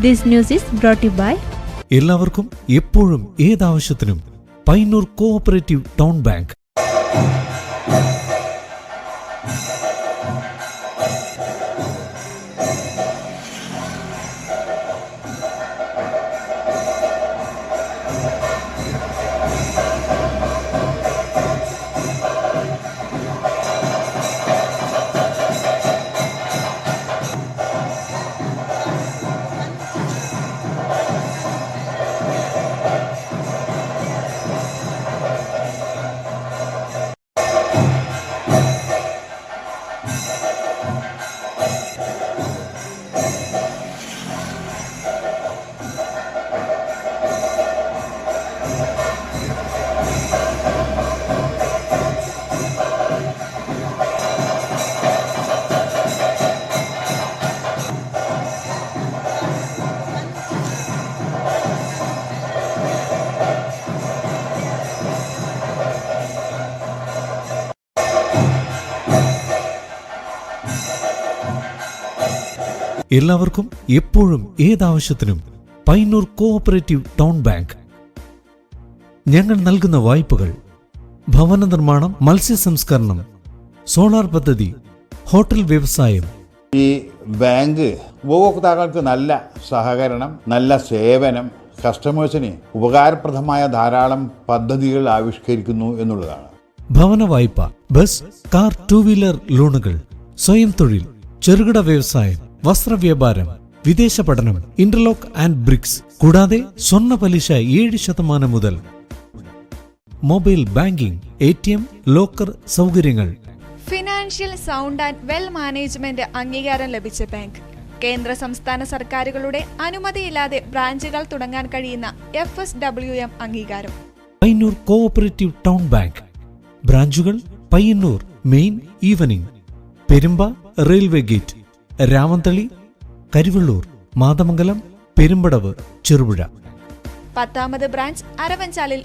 This news is brought to you by എല്ലാവർക്കും എപ്പോഴും ഏതാവശ്യത്തിനും Payyanur cooperative town bank. എല്ലാവർക്കും എപ്പോഴും ഏതാവശ്യത്തിനും പയ്യന്നൂർ കോഓപ്പറേറ്റീവ് ടൗൺ ബാങ്ക്. ഞങ്ങൾ നൽകുന്ന വായ്പകൾ ഭവന നിർമ്മാണം, മത്സ്യ സംസ്കരണം, സോളാർ പദ്ധതി, ഹോട്ടൽ വ്യവസായം. ഈ ബാങ്ക് ഉപഭോക്താക്കൾക്ക് നല്ല സഹകരണം, നല്ല സേവനം, കസ്റ്റമേഴ്സിന് ഉപകാരപ്രദമായ ധാരാളം പദ്ധതികൾ ആവിഷ്കരിക്കുന്നു എന്നുള്ളതാണ്. ഭവന വായ്പ, ബസ്, കാർ, ടൂ വീലർ ലോണുകൾ, സ്വയം തൊഴിൽ, ചെറുകിട വ്യവസായം, വസ്ത്രവ്യാപാരം, വിദേശ പഠനം, ഇന്റർലോക്ക് ആൻഡ് ബ്രിക്സ്, കൂടാതെ സ്വർണ്ണ പലിശ 7% മുതൽ. മൊബൈൽ ബാങ്കിംഗ്, ATM, ലോക്കർ സൗകര്യങ്ങൾ. Financial sound and well management അംഗീകാരം ലഭിച്ച ബാങ്ക്. കേന്ദ്ര സംസ്ഥാന സർക്കാരുകളുടെ അനുമതിയില്ലാതെ ബ്രാഞ്ചുകൾ തുടങ്ങാൻ കഴിയുന്ന FSWM അംഗീകാരം. Payyanur cooperative town bank. ബ്രാഞ്ചുകൾ Payyanur main evening, Perumba railway gate, Ramanthali, Karivellur, Mathamangalam, Perumpadavu, Cherupuzha. 10ാമത് ബ്രാഞ്ച് അരവഞ്ചാലിൽ